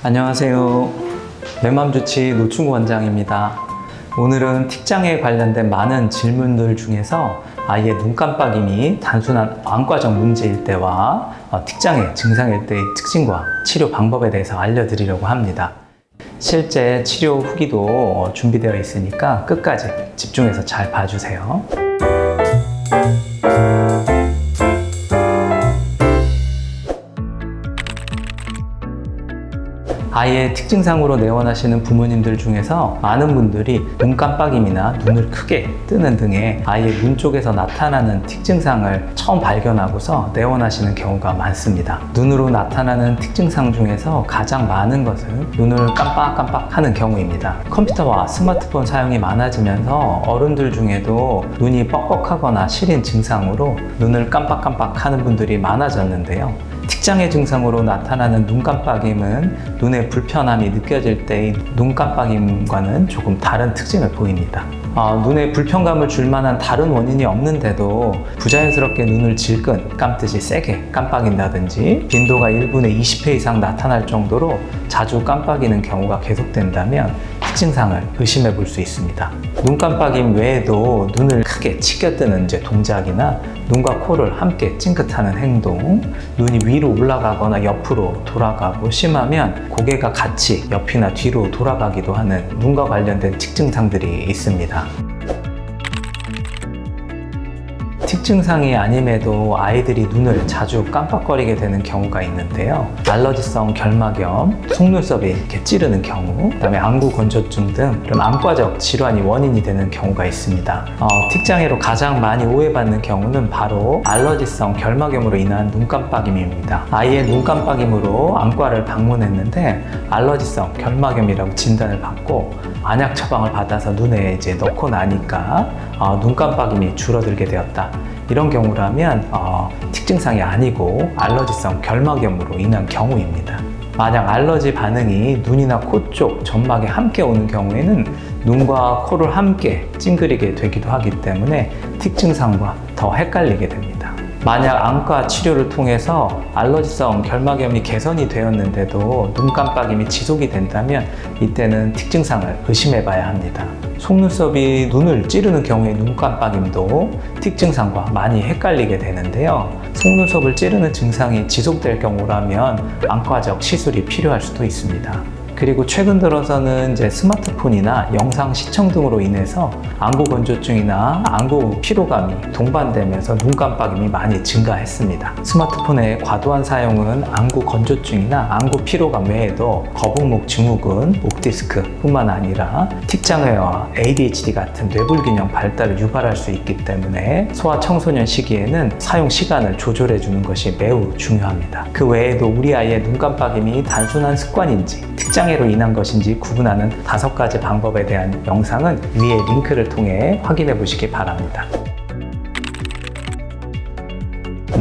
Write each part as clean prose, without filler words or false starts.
안녕하세요. 내맘주치 노충구 원장입니다. 오늘은 틱장애에 관련된 많은 질문들 중에서 아이의 눈 깜빡임이 단순한 안과적 문제일 때와 틱장애 증상일 때의 특징과 치료 방법에 대해서 알려드리려고 합니다. 실제 치료 후기도 준비되어 있으니까 끝까지 집중해서 잘 봐주세요. 아이의 틱증상으로 내원하시는 부모님들 중에서 많은 분들이 눈 깜빡임이나 눈을 크게 뜨는 등의 아이의 눈 쪽에서 나타나는 틱증상을 처음 발견하고서 내원하시는 경우가 많습니다. 눈으로 나타나는 틱증상 중에서 가장 많은 것은 눈을 깜빡깜빡 하는 경우입니다. 컴퓨터와 스마트폰 사용이 많아지면서 어른들 중에도 눈이 뻑뻑하거나 시린 증상으로 눈을 깜빡깜빡 하는 분들이 많아졌는데요. 틱장애 증상으로 나타나는 눈 깜빡임은 눈의 불편함이 느껴질 때의 눈 깜빡임과는 조금 다른 특징을 보입니다. 눈에 불편감을 줄 만한 다른 원인이 없는데도 부자연스럽게 눈을 질끈 감듯이 세게 깜빡인다든지 빈도가 1분에 20회 이상 나타날 정도로 자주 깜빡이는 경우가 계속된다면 틱증상을 의심해 볼 수 있습니다. 눈 깜빡임 외에도 눈을 크게 치켜뜨는 동작이나 눈과 코를 함께 찡긋하는 행동, 눈이 위로 올라가거나 옆으로 돌아가고 심하면 고개가 같이 옆이나 뒤로 돌아가기도 하는 눈과 관련된 틱증상들이 있습니다. 틱증상이 아님에도 아이들이 눈을 자주 깜빡거리게 되는 경우가 있는데요. 알러지성 결막염, 속눈썹이 이렇게 찌르는 경우, 그다음에 안구 건조증 등 이런 안과적 질환이 원인이 되는 경우가 있습니다. 틱장애로 가장 많이 오해받는 경우는 바로 알러지성 결막염으로 인한 눈 깜빡임입니다. 아이의 눈 깜빡임으로 안과를 방문했는데 알러지성 결막염이라고 진단을 받고 안약 처방을 받아서 눈에 넣고 나니까 눈 깜빡임이 줄어들게 되었다. 이런 경우라면 틱증상이 아니고 알러지성 결막염으로 인한 경우입니다. 만약 알러지 반응이 눈이나 코 쪽 점막에 함께 오는 경우에는 눈과 코를 함께 찡그리게 되기도 하기 때문에 틱증상과 더 헷갈리게 됩니다. 만약 안과 치료를 통해서 알러지성 결막염이 개선이 되었는데도 눈 깜빡임이 지속이 된다면 이때는 틱증상을 의심해 봐야 합니다. 속눈썹이 눈을 찌르는 경우의 눈 깜빡임도 틱증상과 많이 헷갈리게 되는데요. 속눈썹을 찌르는 증상이 지속될 경우라면 안과적 시술이 필요할 수도 있습니다. 그리고 최근 들어서는 스마트폰이나 영상 시청 등으로 인해서 안구 건조증이나 안구 피로감이 동반되면서 눈 깜빡임이 많이 증가했습니다. 스마트폰의 과도한 사용은 안구 건조증이나 안구 피로감 외에도 거북목 증후군, 목디스크 뿐만 아니라 틱장애와 ADHD 같은 뇌불균형 발달을 유발할 수 있기 때문에 소아 청소년 시기에는 사용 시간을 조절해 주는 것이 매우 중요합니다. 그 외에도 우리 아이의 눈 깜빡임이 단순한 습관인지 틱장애로 인한 것인지 구분하는 5가지 방법에 대한 영상은 위에 링크를 통해 확인해 보시기 바랍니다.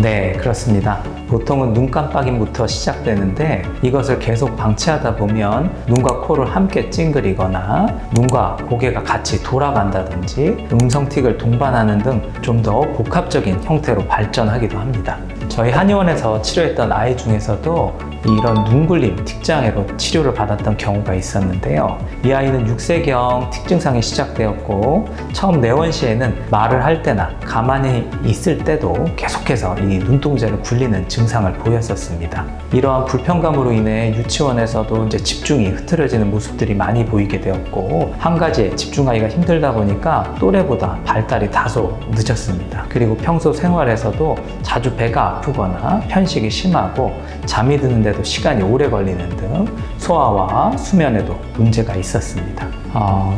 네, 그렇습니다. 보통은 눈 깜빡임부터 시작되는데 이것을 계속 방치하다 보면 눈과 코를 함께 찡그리거나 눈과 고개가 같이 돌아간다든지 음성틱을 동반하는 등 좀 더 복합적인 형태로 발전하기도 합니다. 저희 한의원에서 치료했던 아이 중에서도 이런 눈굴림 틱장애로 치료를 받았던 경우가 있었는데요. 이 아이는 6세경 틱증상이 시작되었고 처음 내원 시에는 말을 할 때나 가만히 있을 때도 계속해서 이 눈동자를 굴리는 증상을 보였었습니다. 이러한 불편감으로 인해 유치원에서도 집중이 흐트러지는 모습들이 많이 보이게 되었고 한 가지에 집중하기가 힘들다 보니까 또래보다 발달이 다소 늦었습니다. 그리고 평소 생활에서도 자주 배가 아프거나 편식이 심하고 잠이 드는데도 시간이 오래 걸리는 등 소화와 수면에도 문제가 있었습니다.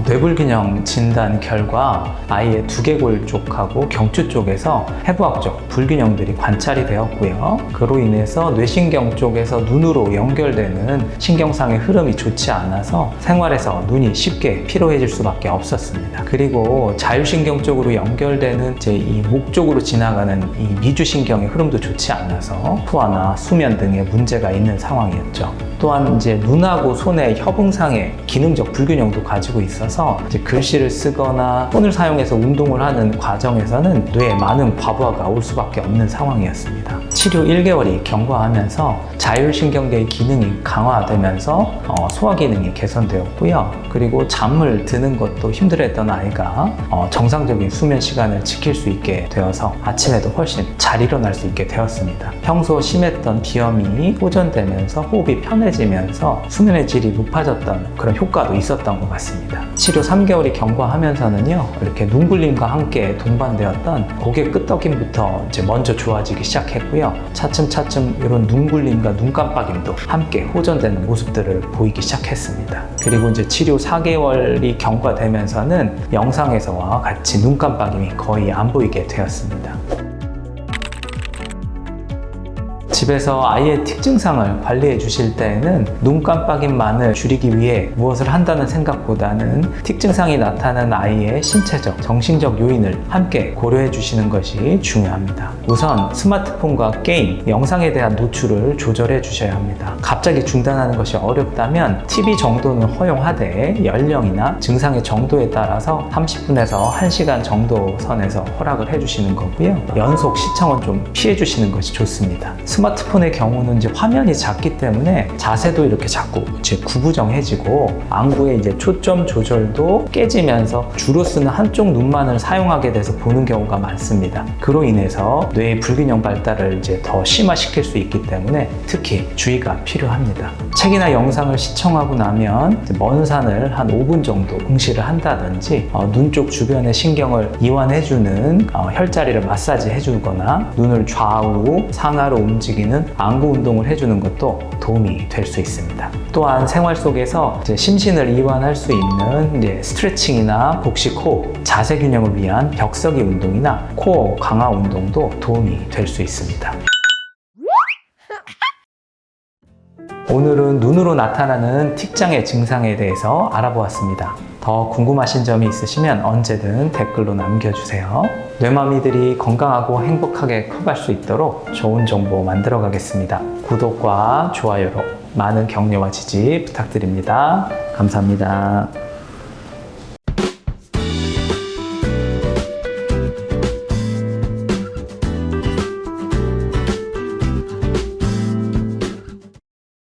뇌불균형 진단 결과 아이의 두개골 쪽하고 경추 쪽에서 해부학적 불균형들이 관찰이 되었고요. 그로 인해서 뇌신경 쪽에서 눈으로 연결되는 신경상의 흐름이 좋지 않아서 생활에서 눈이 쉽게 피로해질 수밖에 없었습니다. 그리고 자율신경 쪽으로 연결되는 이 목 쪽으로 지나가는 이 미주신경의 흐름도 좋지 않아서 소화나 수면 등의 문제가 있는 상황이었죠. 또한 눈하고 손의 협응상의 기능적 불균형도 가지고 있어서 글씨를 쓰거나 폰을 사용해서 운동을 하는 과정에서는 뇌에 많은 과부하가 올 수밖에 없는 상황이었습니다. 치료 1개월이 경과하면서 자율신경계의 기능이 강화되면서 소화 기능이 개선되었고요. 그리고 잠을 드는 것도 힘들어했던 아이가 정상적인 수면 시간을 지킬 수 있게 되어서 아침에도 훨씬 잘 일어날 수 있게 되었습니다. 평소 심했던 비염이 호전되면서 호흡이 편해지면서 수면의 질이 높아졌던 그런 효과도 있었던 것 같습니다. 치료 3개월이 경과하면서는요, 이렇게 눈굴림과 함께 동반되었던 고개 끄덕임부터 이제 먼저 좋아지기 시작했고요. 차츰차츰 이런 눈굴림과 눈 깜빡임도 함께 호전되는 모습들을 보이기 시작했습니다. 그리고 이제 치료 4개월이 경과되면서는 영상에서와 같이 눈 깜빡임이 거의 안 보이게 되었습니다. 집에서 아이의 특징상을 관리해 주실 때에는 눈 깜빡임만을 줄이기 위해 무엇을 한다는 생각보다는 특징상이 나타나는 아이의 신체적, 정신적 요인을 함께 고려해 주시는 것이 중요합니다. 우선 스마트폰과 게임, 영상에 대한 노출을 조절해 주셔야 합니다. 갑자기 중단하는 것이 어렵다면 TV 정도는 허용하되 연령이나 증상의 정도에 따라서 30분에서 1시간 정도 선에서 허락을 해주시는 거고요. 연속 시청은 좀 피해 주시는 것이 좋습니다. 스마트폰의 경우는 이제 화면이 작기 때문에 자세도 이렇게 자꾸 이제 구부정해지고 안구의 이제 초점 조절도 깨지면서 주로 쓰는 한쪽 눈만을 사용하게 돼서 보는 경우가 많습니다. 그로 인해서 뇌의 불균형 발달을 이제 더 심화시킬 수 있기 때문에 특히 주의가 필요합니다. 책이나 영상을 시청하고 나면 먼 산을 한 5분 정도 응시를 한다든지 눈 쪽 주변의 신경을 이완해주는 혈자리를 마사지 해주거나 눈을 좌우 상하로 움직이는 안구 운동을 해주는 것도 도움이 될 수 있습니다. 또한 생활 속에서 이제 심신을 이완할 수 있는 이제 스트레칭이나 복식 호흡, 자세 균형을 위한 벽서기 운동이나 코어 강화 운동도 도움이 될 수 있습니다. 오늘은 눈으로 나타나는 틱장애 증상에 대해서 알아보았습니다. 더 궁금하신 점이 있으시면 언제든 댓글로 남겨주세요. 뇌마미들이 건강하고 행복하게 커갈 수 있도록 좋은 정보 만들어 가겠습니다. 구독과 좋아요로 많은 격려와 지지 부탁드립니다. 감사합니다.